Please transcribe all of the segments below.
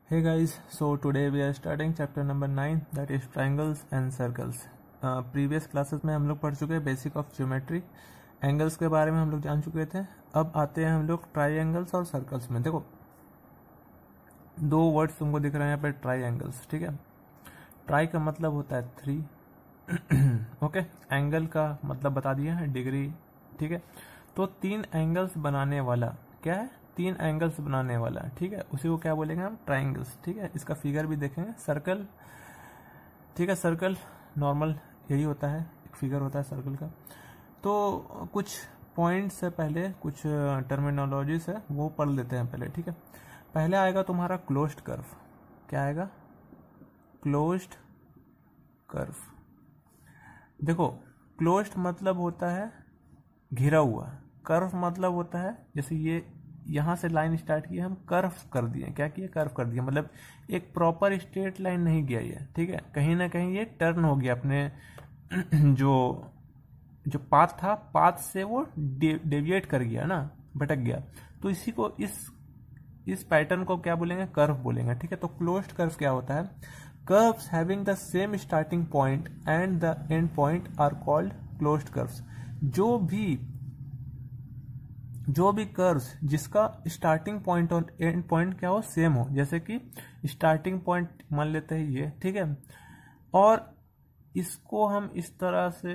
Hey guys, so today we are starting chapter number 9 that is triangles and circles. Previous classes में हम लोग पढ़ चुके हैं बेसिक ऑफ ज्योमेट्री, एंगल्स के बारे में हम लोग जान चुके थे। अब आते हैं हम लोग ट्राइंगल्स और सर्कल्स में। देखो दो वर्ड्स तुमको दिख रहे हैं यहाँ पे, ट्राइंगल्स, ठीक है। ट्राई का मतलब होता है 3 ओके। एंगल का मतलब बता दिया है, डिग्री, ठीक है। तो 3 एंगल्स बनाने वाला क्या है, 3 एंगल्स बनाने वाला, ठीक है, उसी को क्या बोलेंगे हम, ट्राइंगल्स, ठीक है। इसका फिगर भी देखेंगे। सर्कल, ठीक है, सर्कल नॉर्मल यही होता है, एक फिगर होता है सर्कल का। तो कुछ पॉइंट से पहले कुछ टर्मिनोलॉजीज है वो पढ़ लेते हैं पहले, ठीक है। पहले आएगा तुम्हारा क्लोज्ड कर्व। क्या आएगा, क्लोज्ड कर्व। देखो क्लोज्ड मतलब होता है घिरा हुआ, कर्व मतलब होता है जैसे ये यहां से लाइन स्टार्ट की, हम कर्व कर दिए। क्या किए, कर्व कर दिया, मतलब एक प्रॉपर स्ट्रेट लाइन नहीं गया ये, ठीक है। कहीं ना कहीं ये टर्न हो गया अपने जो पाथ था, पाथ से वो डेविएट कर गया ना, भटक गया। तो इसी को इस पैटर्न को क्या बोलेंगे, कर्व बोलेंगे, ठीक है। तो क्लोज्ड कर्व क्या होता है, curves having the same starting point and the end point are called closed curves. जो भी कर्व्स जिसका स्टार्टिंग पॉइंट और एंड पॉइंट क्या हो, सेम हो, जैसे कि स्टार्टिंग पॉइंट मान लेते हैं ये, ठीक है, और इसको हम इस तरह से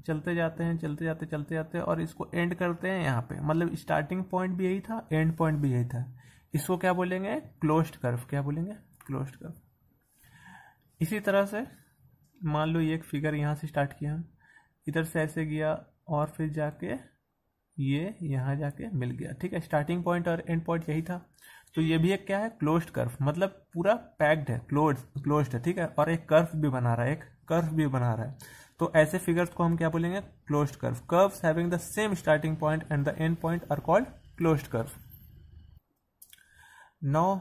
चलते जाते हैं और इसको एंड करते हैं यहाँ पे, मतलब स्टार्टिंग पॉइंट भी यही था, एंड पॉइंट भी यही था। इसको क्या बोलेंगे, क्लोज्ड कर्व। क्या बोलेंगे, क्लोज्ड कर्व। इसी तरह से मान लो ये एक फिगर यहाँ से स्टार्ट किया हम, इधर से ऐसे गया और फिर जाके ये यहाँ जाके मिल गया, ठीक है। स्टार्टिंग पॉइंट और एंड पॉइंट यही था। तो ये भी एक क्या है, क्लोज्ड कर्व, मतलब पूरा पैक्ड है, क्लोज्ड है, ठीक है। और एक कर्व भी बना रहा है, तो ऐसे फिगर्स को हम क्या बोलेंगे, closed curve. Curves having the same starting point and the end point are called closed curve. Now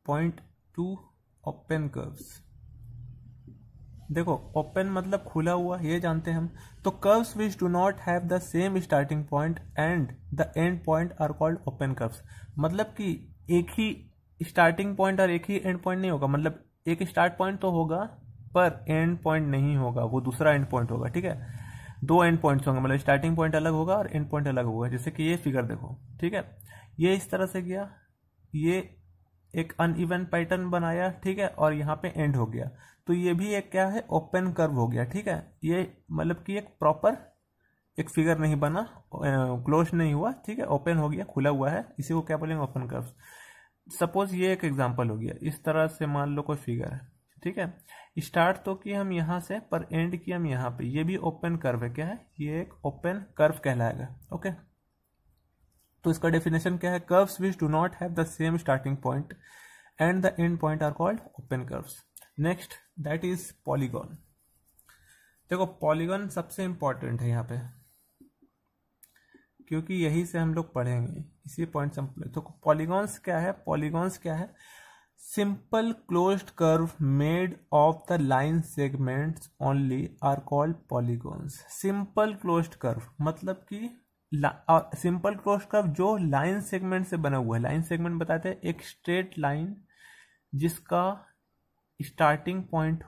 point 2, open curves. देखो ओपन मतलब खुला हुआ, ये जानते हैं हम। तो curves which do not have the same starting point and the end point are called open curves. मतलब कि एक ही स्टार्टिंग पॉइंट और एक ही एंड पॉइंट नहीं होगा, मतलब एक स्टार्ट पॉइंट तो होगा पर एंड पॉइंट नहीं होगा, वो दूसरा एंड पॉइंट होगा, ठीक है। 2 एंड पॉइंट्स होंगे, मतलब स्टार्टिंग पॉइंट अलग होगा और एंड पॉइंट अलग होगा। जैसे कि ये फिगर देखो, ठीक है, ये इस तरह से गया, ये एक अनइवन पैटर्न बनाया, ठीक है, और यहाँ पे एंड हो गया। तो ये भी एक क्या है, ओपन कर्व हो गया, ठीक है। ये मतलब कि एक प्रॉपर एक फिगर नहीं बना, क्लोज नहीं हुआ, ठीक है, ओपन हो गया, खुला हुआ है, इसी को क्या बोलेंगे, ओपन कर्व। सपोज ये एक एग्जांपल हो गया, इस तरह से मान लो कोई फिगर है, ठीक है। स्टार्ट तो किया हम यहाँ से, पर एंड किया हम यहाँ पे, ये भी ओपन कर्व है। क्या है, ये एक ओपन कर्व कहलाएगा, ओके। तो इसका डेफिनेशन क्या है, curves which do not have the same starting point and the end point are called open curves. Next that is polygon. देखो पॉलीगॉन सबसे इंपॉर्टेंट है यहाँ पे, क्योंकि यही से हम लोग पढ़ेंगे, इसी पॉइंट से हम। तो पॉलीगॉन्स क्या है, पॉलीगॉन्स क्या है, simple closed curve made of the line segments only are called polygons. Simple closed curve मतलब कि सिंपल क्लोज्ड कर्व जो लाइन सेगमेंट से बना हुआ है। लाइन सेगमेंट बताते हैं एक स्ट्रेट लाइन जिसका स्टार्टिंग पॉइंट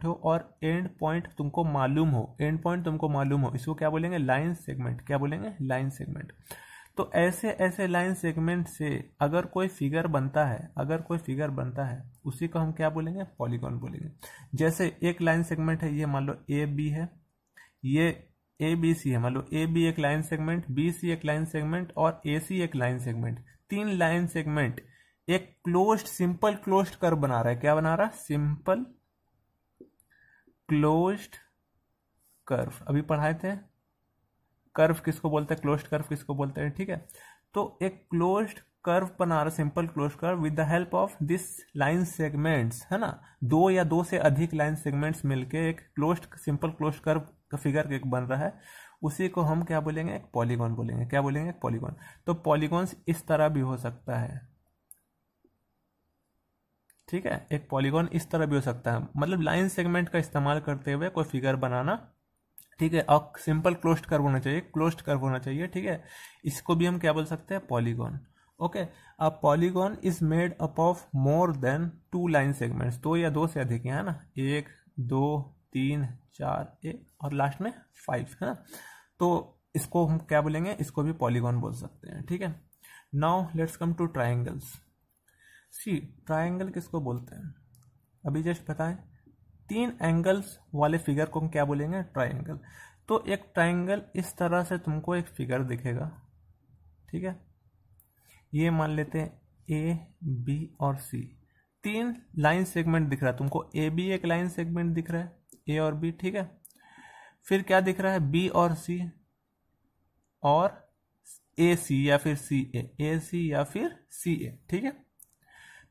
हो और एंड पॉइंट तुमको मालूम हो, इसको क्या बोलेंगे, लाइन सेगमेंट। क्या बोलेंगे, लाइन सेगमेंट। तो ऐसे लाइन सेगमेंट से अगर कोई फिगर बनता है, उसी को हम क्या बोलेंगे, पॉलीगॉन बोलेंगे। जैसे एक लाइन सेगमेंट है, ये मान लो ए बी है, ये ए बी सी है, मान लो ए बी एक लाइन सेगमेंट, बी सी एक लाइन सेगमेंट और ए सी एक लाइन सेगमेंट। 3 लाइन सेगमेंट एक क्लोज्ड, सिंपल क्लोज्ड कर्व बना रहा है। क्या बना रहा है, सिंपल क्लोज्ड कर्व। अभी पढ़ाए थे कर्व किसको बोलते हैं, क्लोज्ड कर्व किसको बोलते हैं, ठीक है। तो एक क्लोज्ड कर्व बना रहा है, simple closed curve with the help of this line segments, है ना। 2 या 2 से अधिक लाइन सेगमेंट्स मिलके एक क्लोज्ड, सिंपल क्लोज्ड कर्व का फिगर एक बन रहा है, उसी को हम क्या बोलेंगे, एक पॉलीगॉन बोलेंगे। क्या बोलेंगे, एक पॉलीगॉन। तो पॉलीगॉन्स इस तरह भी हो सकता है, ठीक है, एक पॉलीगॉन इस तरह भी हो सकता है, मतलब लाइन सेगमेंट का इस्तेमाल करते हुए कोई फिगर बनाना, ठीक है। और सिंपल क्लोज्ड कर्व होना चाहिए, ठीक है। इसको भी हम क्या बोल सकते हैं, polygon. Okay, a polygon is made up of more than 2 line segments, 2 या 2 से अधिक है ना, 1 2 3 4 और लास्ट में 5 है ना। तो इसको हम क्या बोलेंगे, इसको भी पॉलीगॉन बोल सकते हैं, ठीक है। Now let's come to triangles. See triangle किसको बोलते हैं, अभी जस्ट बताएं। 3 एंगल्स वाले फिगर को हम क्या बोलेंगे, ट्राइंगल। तो एक ट्राइंगल इस तरह से तुमको एक फिगर दिखेगा, ठीक है। ये मान लेते हैं ए बी और सी, 3 लाइन सेगमेंट दिख रहा है तुमको, ए बी एक लाइन सेगमेंट दिख रहा है, ए और बी, ठीक है। फिर क्या दिख रहा है, बी और सी, और ए सी या फिर सी ए सी या फिर सी ए, ठीक है।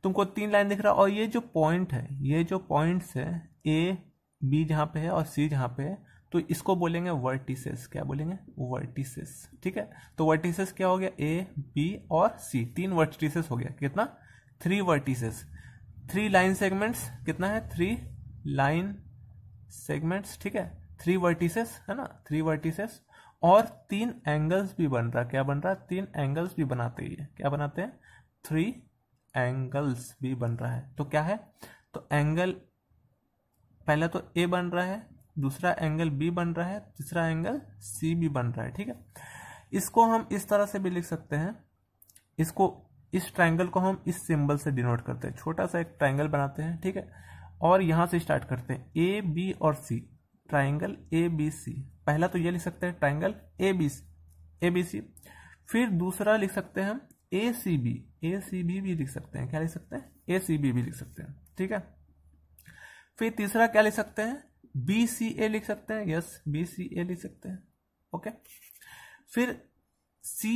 तुमको 3 लाइन दिख रहा है, और ये जो पॉइंट है, ये जो पॉइंट्स है, ए बी जहां पे है और सी जहां पे है, तो इसको बोलेंगे वर्टिसेस। क्या बोलेंगे, वर्टिसेस, ठीक है। तो वर्टिसेस क्या हो गया, ए बी और सी, 3 वर्टिसेस हो गया, कितना, 3 वर्टिसेस। 3 लाइन सेगमेंट्स कितना है, 3 लाइन सेगमेंट्स, ठीक है। 3 वर्टिसेस है ना, 3 वर्टिसेस, और 3 एंगल्स भी बन रहा है। क्या बन रहा है, 3 एंगल्स भी बनाते ही है। क्या बनाते हैं, 3 एंगल्स भी बन रहा है। तो क्या है, तो एंगल पहला तो ए बन रहा है, दूसरा एंगल बी बन रहा है, तीसरा एंगल सी भी बन रहा है, ठीक है। इसको हम इस तरह से भी लिख सकते हैं, इसको, इस ट्रायंगल को हम इस सिंबल से डिनोट करते हैं। छोटा सा एक ट्रायंगल बनाते हैं, ठीक है, और यहां से स्टार्ट करते हैं, ए बी और सी, ट्रायंगल ए बी सी। पहला तो ये लिख सकते हैं ट्रायंगल ए बी सी। फिर दूसरा लिख सकते हैं हम ए सी बी भी लिख सकते हैं। क्या लिख सकते हैं, ए सी बी भी लिख सकते हैं, ठीक है। फिर तीसरा क्या लिख सकते हैं, बी सी ए लिख सकते हैं, यस बी सी ए लिख सकते हैं, ओके। फिर सी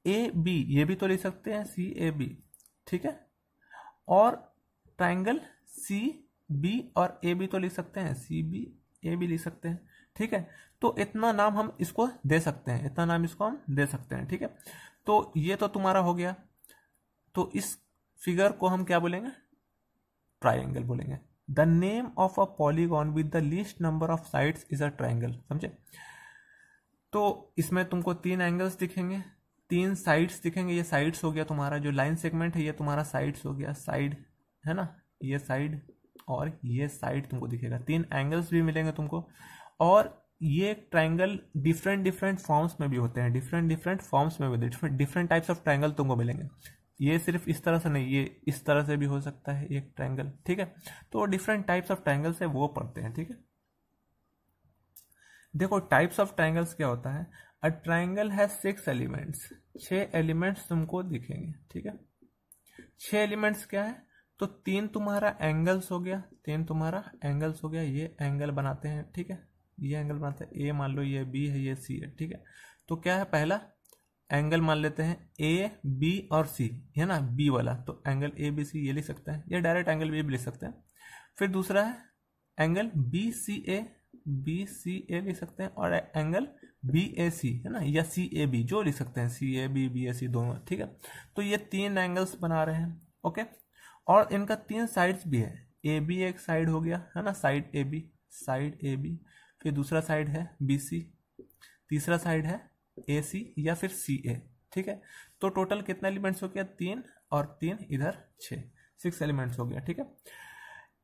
ए बी, ये भी तो लिख सकते हैं, सी ए बी, ठीक है। और ट्राइंगल सी बी और ए बी तो लिख सकते हैं, सी बी ए भी लिख सकते हैं, ठीक है। तो इतना नाम हम इसको दे सकते हैं, इतना नाम इसको हम दे सकते हैं, ठीक है। तो ये तो तुम्हारा हो गया। तो इस फिगर को हम क्या बोलेंगे, ट्राइंगल बोलेंगे। The name of a polygon with the least number of sides is a triangle, समझे। तो इसमें तुमको 3 एंगल्स दिखेंगे, 3 साइड्स दिखेंगे। ये साइड्स हो गया तुम्हारा, जो लाइन सेगमेंट है ये तुम्हारा साइड्स हो गया, साइड है ना, ये साइड और ये साइड तुमको दिखेगा। 3 एंगल्स भी मिलेंगे तुमको। और ये ट्राइंगल डिफरेंट फॉर्म्स में भी होते हैं, डिफरेंट फॉर्म्स में भी, डिफरेंट टाइप्स ऑफ ट्राइंगल तुमको मिलेंगे। ये सिर्फ इस तरह से नहीं, ये इस तरह से भी हो सकता है एक ट्रायंगल, ठीक है। तो डिफरेंट टाइप्स ऑफ ट्रायंगल्स है वो पढ़ते हैं, ठीक है। देखो टाइप्स ऑफ ट्रायंगल्स क्या होता है, a triangle has 6 elements, 6 elements तुमको दिखेंगे, ठीक है। 6 एलिमेंट्स क्या है, तो 3 तुम्हारा एंगल्स हो गया, 3 तुम्हारा एंगल्स हो गया, ये एंगल बनाते हैं, ठीक है, ये एंगल बनाते हैं, ए मान लो ये बी है, ये सी है, ठीक है। तो क्या है, पहला एंगल मान लेते हैं ए बी और सी, है ना, बी वाला, तो एंगल ए बी सी ये लिख सकते हैं, ये डायरेक्ट एंगल भी लिख सकते हैं। फिर दूसरा है एंगल बी सी ए लिख सकते हैं, और एंगल बी ए सी, है ना, या सी ए बी जो लिख सकते हैं, सी ए बी ए सी दोनों, ठीक है। तो ये 3 एंगल्स बना रहे हैं, ओके। और इनका 3 साइड्स भी है, ए बी एक साइड हो गया, है ना, साइड ए बी, फिर दूसरा साइड है बी सी, तीसरा साइड है ए सी या फिर सी ए, ठीक है। तो टोटल कितना एलिमेंट्स हो गया, 3 और 3 इधर 6 एलिमेंट्स हो गया, ठीक है।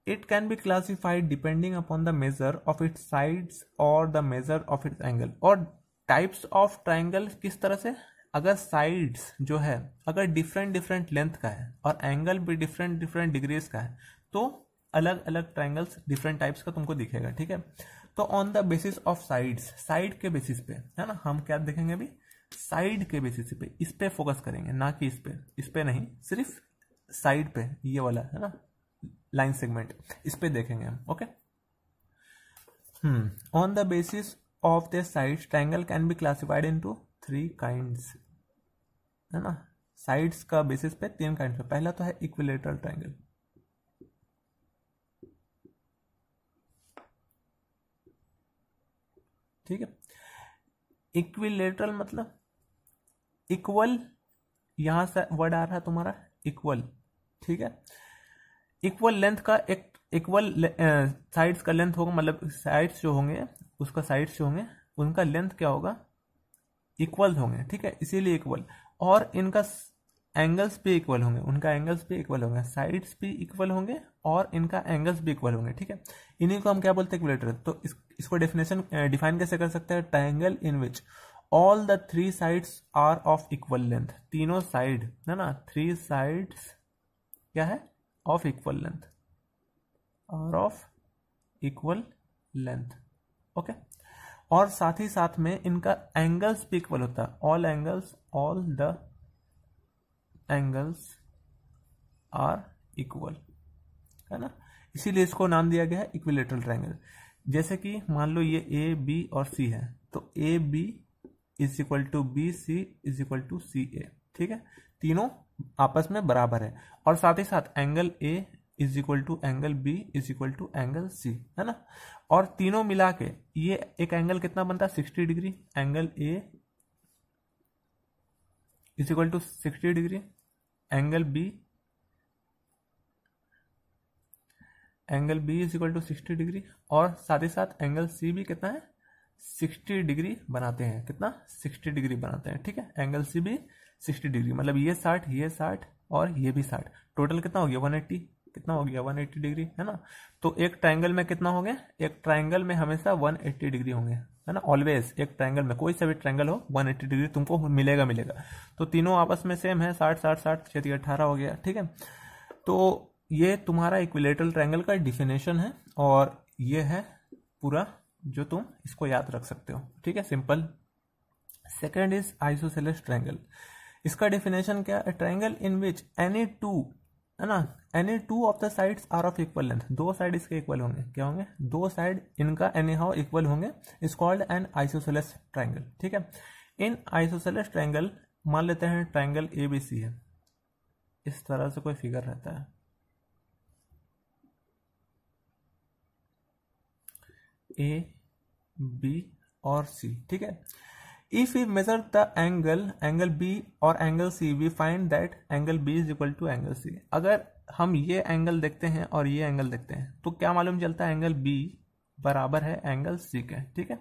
It can be classified depending upon the measure of its sides और the measure of its angle. और टाइप्स ऑफ ट्राइंगल किस तरह से, अगर साइड्स जो है अगर डिफरेंट लेंथ का है और एंगल भी डिफरेंट डिग्रीज का है, तो अलग अलग ट्राइंगल्स डिफरेंट टाइप्स का तुमको दिखेगा, ठीक है। तो on the basis of sides, side के बेसिस पे, है ना, हम क्या देखेंगे अभी, साइड के बेसिस पे, इस पे फोकस करेंगे, ना कि इस पे नहीं, सिर्फ साइड पे, ये वाला है ना लाइन सेगमेंट, इस पे देखेंगे हम, okay. On the basis of the sides triangle can be classified into 3 kinds, है ना। साइड्स का बेसिस पे 3 काइंड्स है। पहला तो है इक्विलेटरल ट्रायंगल, ठीक है। इक्विलेटरल मतलब इक्वल, यहां से वर्ड आ रहा है तुम्हारा इक्वल, ठीक है। इक्वल लेंथ का एक इक्वल साइड्स का लेंथ होगा, मतलब साइड्स जो होंगे उसका साइड्स जो होंगे उनका लेंथ क्या होगा, इक्वल होंगे, ठीक है, इसीलिए इक्वल। और इनका एंगल्स भी इक्वल होंगे, उनका एंगल्स भी इक्वल होंगे, साइड्स भी इक्वल होंगे और इनका एंगल्स भी इक्वल होंगे, ठीक है। इन्हीं को हम क्या बोलते हैं, इक्विलेटरल। तो इसको डेफिनेशन डिफाइन कैसे कर सकते हैं, triangle in which all the three sides are of equal length, तीनों साइड है ना, थ्री साइड्स क्या है, of equal length, are of equal length, okay. और साथ ही साथ में इनका एंगल्स भी इक्वल होता है, all the angles are equal, है ना। इसीलिए इसको नाम दिया गया है इक्विलेटरल ट्रायंगल। जैसे कि मान लो ये ए बी और सी है, तो A B is equal to B, C is equal to C A, ठीक है। तीनों आपस में बराबर है और साथ ही साथ angle A is equal to angle B is equal to angle C, है ना। और तीनों मिला के ये एक एंगल कितना बनता है, 60 degree. Angle A is equal to 60 degree, angle B is equal to 60 degree और साथ ही साथ एंगल सी भी कितना है, 60 डिग्री बनाते हैं। कितना, 60 डिग्री बनाते हैं, ठीक है। एंगल सी भी 60 डिग्री, मतलब ये 60 और ये भी 60, टोटल कितना हो गया 180, कितना हो गया 180 डिग्री, है ना। तो एक ट्रायंगल में कितना हो गया, एक ट्रायंगल में हमेशा 180 डिग्री होंगे, है ना। ऑलवेज एक ट्रायंगल में, कोई सा भी ट्रायंगल हो 180 डिग्री तुमको मिलेगा। तो तीनों आपस में सेम है, 60 60 60 छेदी 18 हो गया, ठीक है। तो ये तुम्हारा इक्विलेटरल ट्रायंगल का डिफिनेशन है और ये है पूरा जो तुम इसको याद रख सकते हो, ठीक है, simple. Second is isosceles triangle. इसका डिफिनेशन क्या है, triangle in which any two, है ना, any two of the sides are of equal length, दो साइड इसके इक्वल होंगे, क्या होंगे, दो साइड इनका एनी हाउ इक्वल होंगे, is called an isosceles triangle, ठीक है। इन आइसोसेलेस ट्रायंगल मान लेते हैं ट्रायंगल एबीसी है, इस तरह से कोई फिगर रहता है, ए बी और सी, ठीक है। If we measure the angle B और angle C, we find that angle B is equal to angle C. अगर हम ये एंगल देखते हैं और ये एंगल देखते हैं तो क्या मालूम चलता है, एंगल बी बराबर है एंगल सी के, ठीक है।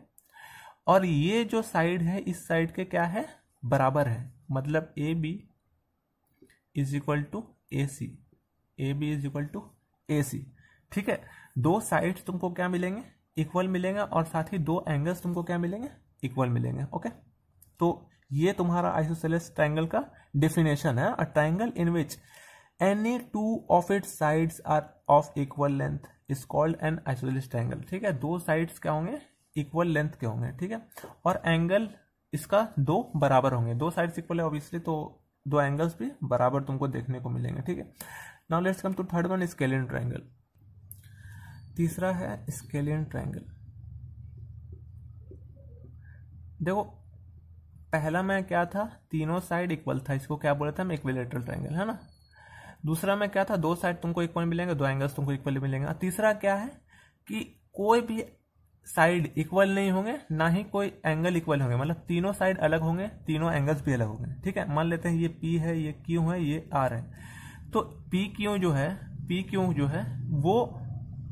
और ये जो साइड है इस साइड के क्या है, बराबर है, मतलब A B is equal to A C, A B is equal to A C, ठीक है। दो साइड्स तुमको क्या मिलेंगे, इक्वल मिलेंगे और साथ ही दो एंगल्स तुमको क्या मिलेंगे, इक्वल मिलेंगे, ओके। तो ये तुम्हारा आइसोसेलेस ट्रायंगल का डेफिनेशन है, a triangle in which any two of its sides are of equal length is called an isosceles triangle, ठीक है। दो साइड्स क्या होंगे, इक्वल लेंथ के होंगे, ठीक है। और एंगल इसका दो बराबर होंगे, दो साइड्स इक्वल है ऑब्वियसली, तो दो एंगल्स भी बराबर तुमको देखने को मिलेंगे, ठीक है। Now let's come to third one, scalene triangle. तीसरा है स्केलियन ट्रायंगल। देखो पहला में क्या था, तीनों साइड इक्वल था, इसको क्या बोला था हम, इक्विलेटरल ट्रायंगल, है ना। दूसरा में क्या था, दो साइड तुमको इक्वल मिलेंगे, दो एंगल्स तुमको इक्वल मिलेंगे। तीसरा क्या है कि कोई भी साइड इक्वल नहीं होंगे, ना ही कोई एंगल इक्वल होंगे, मतलब तीनों साइड अलग होंगे, तीनों एंगल्स भी अलग होंगे, ठीक है। मान लेते हैं ये P है, ये Q है, ये R है। तो P Q जो है वो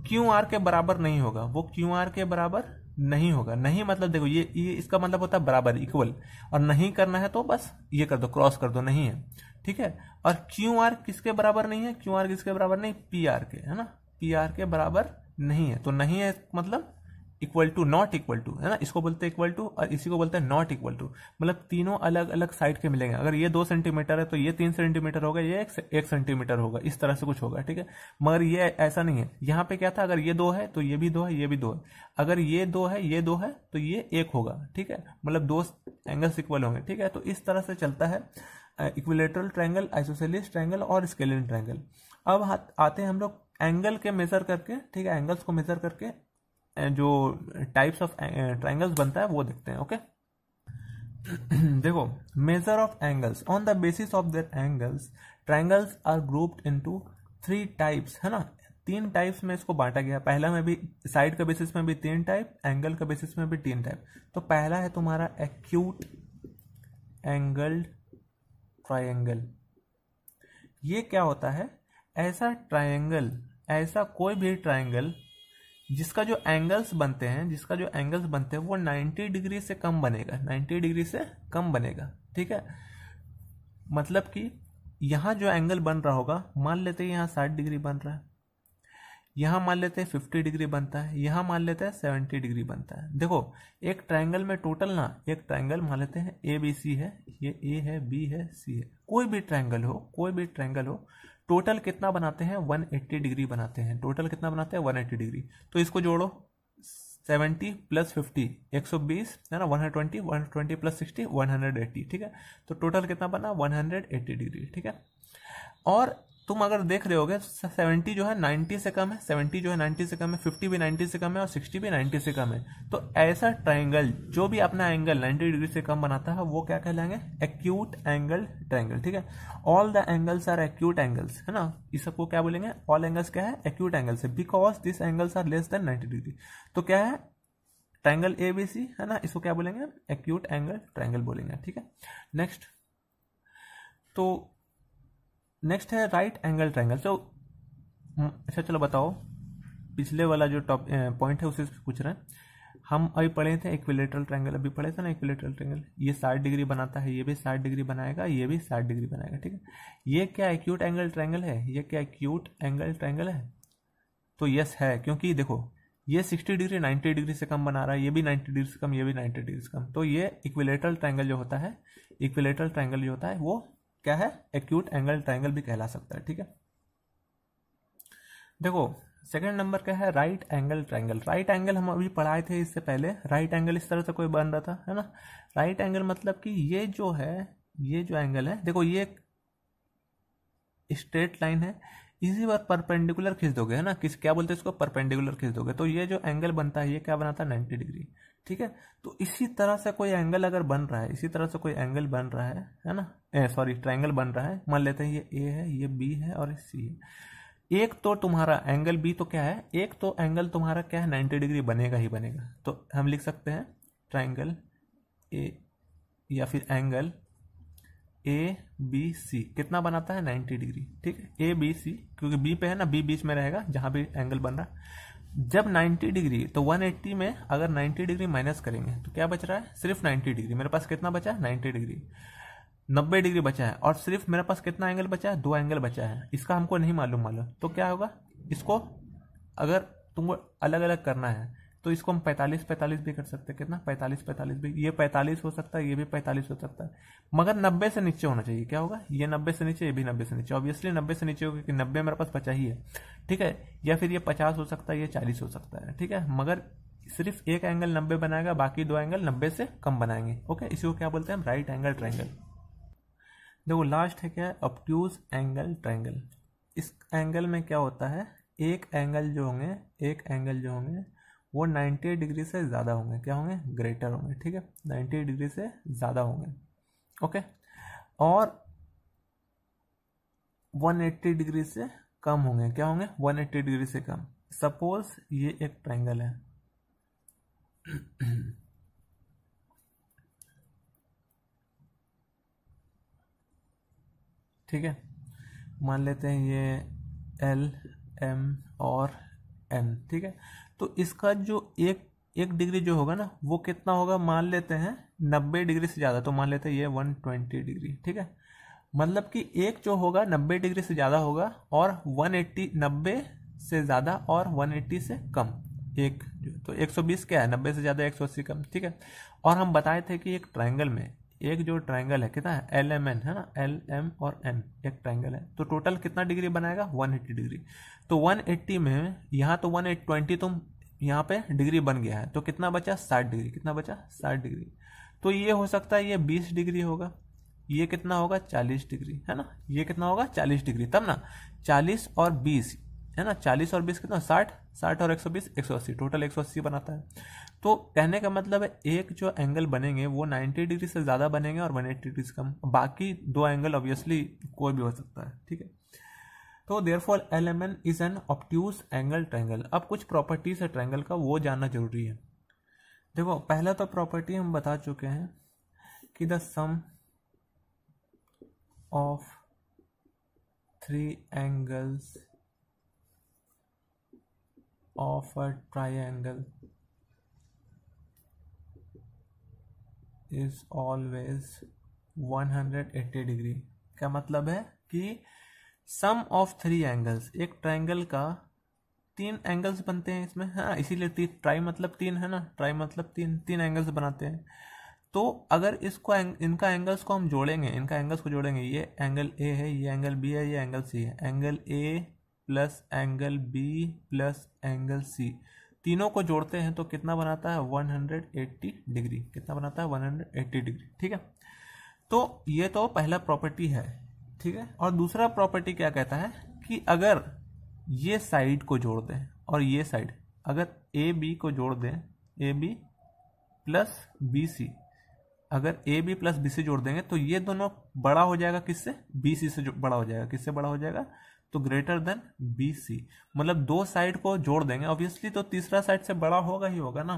QR के बराबर नहीं होगा, वो QR के बराबर नहीं होगा। नहीं मतलब देखो ये इसका मतलब होता है बराबर, इक्वल, और नहीं करना है तो बस ये कर दो, क्रॉस कर दो, नहीं है, ठीक है। और QR किसके बराबर नहीं है, QR किसके बराबर नहीं, PR के, है ना, PR के बराबर नहीं है। तो नहीं है मतलब equal to, not equal to, है ना, इसको बोलते हैं इक्वल टू और इसी को बोलते हैं नॉट इक्वल टू, मतलब तीनों अलग अलग साइड के मिलेंगे। अगर ये 2 सेंटीमीटर है तो ये 3 सेंटीमीटर होगा, ये 1 सेंटीमीटर होगा, इस तरह से कुछ होगा, ठीक है। मगर ये ऐसा नहीं है, यहाँ पे क्या था, अगर ये 2 है तो ये भी 2 है, ये भी 2 है, अगर ये 2 है, ये 2 है तो ये 1 होगा, ठीक है, मतलब 2 एंगल्स इक्वल होंगे, ठीक है। तो इस तरह से चलता है इक्विलेटरल ट्रायंगल, आइसोसेलेस ट्रायंगल और स्केलियन ट्रायंगल। अब आते हैं हम लोग एंगल के मेजर करके, ठीक है, एंगल्स को मेजर करके जो टाइप्स ऑफ ट्रायंगल्स बनता है वो देखते हैं, ओके। देखो, measure of angles, on the basis of their angles triangles are grouped into 3 types, है ना। 3 टाइप्स में इसको बांटा गया, पहला में भी साइड का बेसिस में भी 3 टाइप, एंगल का बेसिस में भी 3 टाइप। तो पहला है तुम्हारा एक्यूट एंगल्ड ट्रायंगल। ये क्या होता है, ऐसा ट्रायंगल, ऐसा कोई भी ट्रायंगल जिसका जो एंगल्स बनते हैं वो 90 डिग्री से कम बनेगा, 90 डिग्री से कम बनेगा, ठीक है। मतलब कि यहाँ जो एंगल बन रहा होगा, मान लेते हैं यहाँ 60 डिग्री बन रहा है, यहाँ मान लेते हैं 50 डिग्री बनता है, यहाँ मान लेते हैं 70 डिग्री बनता है। देखो एक ट्रायंगल में टोटल ना, एक ट्रायंगल मान लेते हैं ए बी सी है, ये ए है, बी है, सी है, कोई भी ट्रायंगल हो, टोटल कितना बनाते हैं 180 डिग्री बनाते हैं। टोटल कितना बनाते हैं 180 डिग्री। तो इसको जोड़ो, 70 प्लस 50 120 है ना, 120, 120 प्लस 60 180, ठीक है। तो टोटल कितना बना 180 डिग्री, ठीक है। और तुम अगर देख रहे होगे 70 जो है 90 से कम है, 70 जो है 90 से कम है, 50 भी 90 से कम है और 60 भी 90 से कम है। तो ऐसा ट्राइंगल जो भी अपना एंगल 90 डिग्री से कम बनाता है वो क्या कहलाएंगे, एक्यूट एंगल ट्राइंगल, ठीक है। All the angles are acute angles, है ना, इस सबको क्या बोलेंगे, ऑल एंगल्स क्या है, एक्यूट एंगल्स है, because this angles are less than 90 degree. तो क्या है, ट्राइंगल ए बी सी, है ना, इसको क्या बोलेंगे, एक्यूट एंगल ट्राइंगल बोलेंगे, ठीक है। नेक्स्ट, तो नेक्स्ट है राइट एंगल ट्रायंगल। तो अच्छा चलो बताओ, पिछले वाला जो टॉप पॉइंट है उसे पूछ रहे हैं। हम अभी पढ़े थे इक्विलेटरल ट्रायंगल, अभी पढ़े थे ना इक्विलेटरल ट्रायंगल, ये 60 डिग्री बनाता है, ये भी 60 डिग्री बनाएगा, ये भी 60 डिग्री बनाएगा, ठीक है। ये क्या एक्यूट एंगल ट्रायंगल है, ये क्या एक्यूट एंगल ट्रायंगल है? तो यस है, क्योंकि देखो ये 60 डिग्री 90 डिग्री से कम बना रहा है, ये भी 90 डिग्री से कम, ये भी 90 डिग्री से कम। तो ये इक्विलेटरल ट्रायंगल जो होता है, इक्विलेटरल ट्रायंगल जो होता है वो क्या है, एक्यूट एंगल ट्रायंगल भी कहला सकता है, ठीक है। देखो सेकंड नंबर क्या है, right angle triangle. Right angle हम अभी पढ़ाए थे इससे पहले, राइट एंगल इस तरह से कोई बन रहा था, है ना। राइट एंगल मतलब कि ये जो है, ये जो एंगल है, देखो ये स्ट्रेट लाइन है, इसी बार परपेंडिकुलर खींच दोगे, है ना, किस क्या बोलते हैं इसको, परपेंडिकुलर खींच दोगे, तो ये जो एंगल बनता है ये क्या बनाता है 90 डिग्री, ठीक है। तो इसी तरह से कोई एंगल अगर बन रहा है, इसी तरह से कोई एंगल बन रहा है ना, सॉरी ट्रायंगल बन रहा है, मान लेते हैं ये ए है, ये बी है और ये सी है। एक तो तुम्हारा एंगल बी तो क्या है, एक तो एंगल तुम्हारा क्या है 90 डिग्री बनेगा ही बनेगा। तो हम लिख सकते हैं ट्रायंगल ए या फिर एंगल ए बी सी कितना बनाता है 90 डिग्री, ठीक है। ए बी सी, क्योंकि बी पे है ना, बी बीच में रहेगा जहां भी एंगल बन रहा है। जब 90 डिग्री, तो 180 में अगर 90 डिग्री माइनस करेंगे तो क्या बच रहा है, सिर्फ 90 डिग्री। मेरे पास कितना बचा है 90 डिग्री, 90 डिग्री बचा है, और सिर्फ मेरे पास कितना एंगल बचा है, 2 एंगल बचा है, इसका हमको नहीं मालूम। तो क्या होगा, इसको अगर तुमको अलग अलग करना है तो इसको हम 45-45 भी कर सकते हैं, कितना 45-45 भी, ये 45 हो सकता है, ये भी 45 हो सकता है, मगर 90 से नीचे होना चाहिए। क्या होगा, ये 90 से नीचे, ये भी 90 से नीचे, ऑब्वियसली 90 से नीचे होगा कि 90 मेरे पास बचा ही है, ठीक है। या फिर ये 50 हो सकता है, ये 40 हो सकता है, ठीक है, मगर सिर्फ एक एंगल 90 बनाएगा, बाकी 2 एंगल 90 से कम बनाएंगे, ओके। इसी को क्या बोलते हैं हम, राइट एंगल ट्रायंगल। देखो लास्ट है क्या है, ऑब्ट्यूज एंगल ट्रायंगल। इस एंगल में क्या होता है, एक एंगल जो होंगे वो 90 डिग्री से ज़्यादा होंगे, क्या होंगे, ग्रेटर होंगे, ठीक है, 90 डिग्री से ज़्यादा होंगे, ओके। और 180 डिग्री से कम होंगे, क्या होंगे, 180 डिग्री से कम। सपोज ये एक ट्रायंगल है ठीक है, मान लेते हैं ये एल एम और एन, ठीक है। तो इसका जो एक डिग्री जो होगा ना वो कितना होगा, मान लेते हैं 90 डिग्री से ज़्यादा, तो मान लेते हैं ये 120 डिग्री, ठीक है। मतलब कि एक जो होगा 90 डिग्री से ज़्यादा होगा और 180, 90 से ज़्यादा और 180 से कम, एक तो 120 क्या है, 90 से ज़्यादा 180 कम, ठीक है। और हम बताए थे कि एक ट्रायंगल में एक जो ट्रायंगल है कितना है, एल एम एन, है ना, एल एम और एन एक ट्रायंगल है, तो टोटल कितना डिग्री बनाएगा 180 डिग्री। तो 180 में यहाँ तो 120 तुम यहाँ पे डिग्री बन गया है, तो कितना बचा 60 डिग्री, कितना बचा 60 डिग्री। तो ये हो सकता है ये 20 डिग्री होगा, ये कितना होगा 40 डिग्री, है ना, ये कितना होगा 40 डिग्री, तब ना 40 और 20 है ना, 40 और 20 कितना 60, 60 और 120 180, टोटल 180 बनाता है। तो कहने का मतलब है एक जो एंगल बनेंगे वो 90 डिग्री से ज़्यादा बनेंगे और 180 डिग्री से कम, बाकी 2 एंगल ऑब्वियसली कोई भी हो सकता है, ठीक है। तो therefore L is an obtuse angle triangle. अब कुछ प्रॉपर्टीज है ट्रायंगल का वो जानना जरूरी है। देखो पहला तो प्रॉपर्टी हम बता चुके हैं कि the sum of 3 angles of a triangle is always 180 degree. क्या मतलब है कि सम ऑफ 3 एंगल्स, एक ट्राइंगल का 3 एंगल्स बनते हैं इसमें, हाँ इसीलिए ट्राई मतलब 3 है ना, ट्राई मतलब 3 एंगल्स बनाते हैं। तो अगर इसको इनका एंगल्स को हम जोड़ेंगे, इनका एंगल्स को जोड़ेंगे, ये एंगल ए है, ये एंगल बी है, ये एंगल सी है, angle A plus angle B plus angle C, तीनों को जोड़ते हैं तो कितना बनाता है 180 डिग्री, कितना बनाता है 180 डिग्री। ठीक है, तो ये तो पहला प्रॉपर्टी है। ठीक है, और दूसरा प्रॉपर्टी क्या कहता है कि अगर ये साइड को जोड़ दें और ये साइड, अगर ए बी को जोड़ दें, A B plus B C, अगर A B plus B C जोड़ देंगे तो ये दोनों बड़ा हो जाएगा किससे, बी सी से बड़ा हो जाएगा, किससे बड़ा हो जाएगा, तो ग्रेटर देन बी सी। मतलब दो साइड को जोड़ देंगे ऑब्वियसली, तो तीसरा साइड से बड़ा होगा ही होगा ना।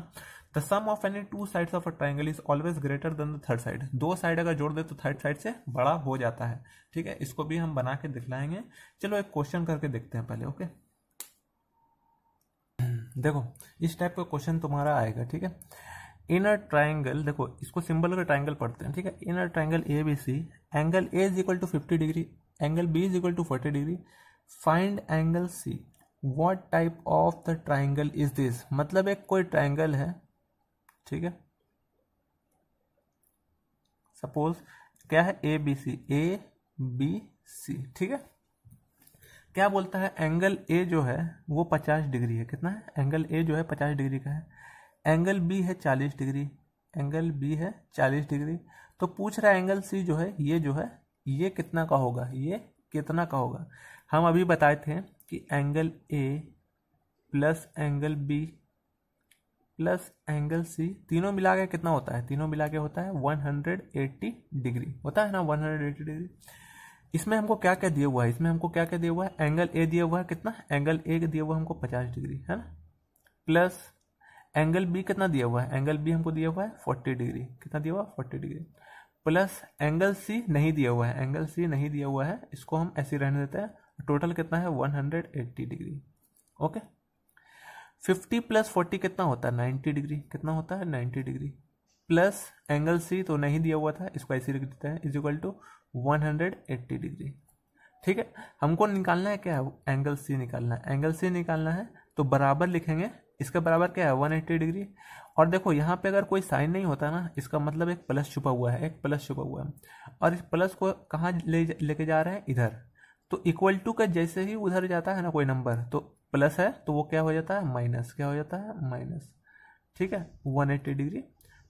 The sum of any 2 sides of a triangle is always greater than the third side, दो साइड अगर जोड़ दे तो थर्ड साइड से बड़ा हो जाता है। ठीक है, इसको भी हम बना के दिखलाएंगे। चलो एक क्वेश्चन करके देखते हैं पहले। ओके, देखो इस टाइप का क्वेश्चन तुम्हारा आएगा। ठीक है, इन अ ट्राइंगल, देखो इसको सिंबल का ट्राइंगल पढ़ते हैं। ठीक है, in a triangle A B C, angle A is equal to 50 degree, angle B is equal to 40 degree, find angle C, what type of the triangle is this. मतलब एक कोई ट्राइंगल है, ठीक है, सपोज क्या है, ए बी सी, ए बी सी। ठीक है, क्या बोलता है, एंगल ए जो है वो 50 डिग्री है, कितना है, एंगल ए जो है 50 डिग्री का है, एंगल बी है 40 डिग्री, एंगल बी है 40 डिग्री। तो पूछ रहा है एंगल सी जो है ये कितना का होगा, ये कितना का होगा। हम अभी बताए थे कि angle A plus angle B plus angle C, तीनों मिला के कितना होता है, तीनों मिला के होता है 180 डिग्री, होता है ना 180 डिग्री। इसमें हमको क्या क्या दिया हुआ है, इसमें हमको क्या क्या दिया हुआ है, एंगल ए दिया हुआ है कितना, एंगल ए दिया हुआ है हमको 50 डिग्री, है ना, प्लस एंगल बी कितना दिया हुआ है, एंगल बी हमको दिया हुआ है 40 डिग्री, कितना दिया हुआ है 40 डिग्री, प्लस एंगल सी नहीं दिया हुआ है, एंगल सी नहीं दिया हुआ है, इसको हम ऐसे रहने देते हैं। टोटल कितना है 180 डिग्री। ओके, 50 प्लस 40 कितना होता है 90 डिग्री, कितना होता है 90 डिग्री, प्लस एंगल सी तो नहीं दिया हुआ था, इसको ऐसे लिख देते हैं, इज इक्वल टू 180 डिग्री। ठीक है, हमको निकालना है क्या, एंगल सी निकालना है, एंगल सी निकालना है तो बराबर लिखेंगे, इसका बराबर क्या है 180 डिग्री। और देखो यहाँ पे अगर कोई साइन नहीं होता ना, इसका मतलब एक प्लस छुपा हुआ है, एक प्लस छुपा हुआ है, और इस प्लस को कहाँ लेके जा रहे हैं, इधर। तो इक्वल टू का जैसे ही उधर जाता है ना कोई नंबर, तो प्लस है तो वो क्या हो जाता है माइनस, क्या हो जाता है माइनस। ठीक है, 180 डिग्री।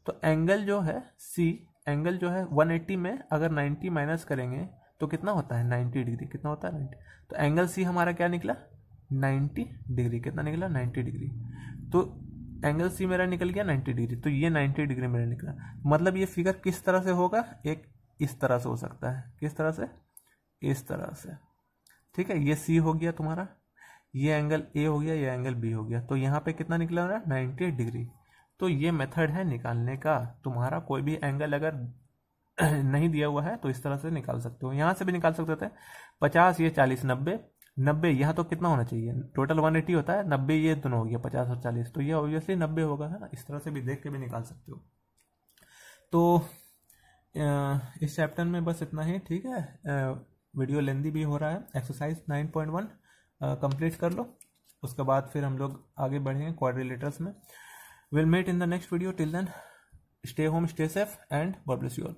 तो एंगल जो है सी, एंगल जो है 180 में अगर 90 माइनस करेंगे तो कितना होता है 90 डिग्री, कितना होता है 90। तो एंगल सी हमारा क्या निकला 90 डिग्री, कितना निकला 90 डिग्री। तो एंगल सी मेरा निकल गया 90 डिग्री, तो ये 90 डिग्री मेरा निकला। मतलब ये फिगर किस तरह से होगा, एक इस तरह से हो सकता है, किस तरह से, इस तरह से। ठीक है, ये सी हो गया तुम्हारा, ये एंगल ए हो गया, ये एंगल बी हो गया, तो यहाँ पे कितना निकला ना 90 डिग्री। तो ये मेथड है निकालने का, तुम्हारा कोई भी एंगल अगर नहीं दिया हुआ है तो इस तरह से निकाल सकते हो, यहाँ से भी निकाल सकते थे। 50 ये 40 90 90, यहाँ तो कितना होना चाहिए, टोटल 180 होता है, 90 ये दोनों हो गया 50 और 40, तो ये ऑब्वियसली 90 होगा, है ना। इस तरह से भी देख के भी निकाल सकते हो। तो इस चैप्टर में बस इतना ही। ठीक है, वीडियो लेंदी भी हो रहा है। एक्सरसाइज 9.1 कंप्लीट कर लो, उसके बाद फिर हम लोग आगे बढ़ेंगे क्वाड्रिलेटर्स में। Will meet in the next video, till then stay home, stay safe and God bless you all.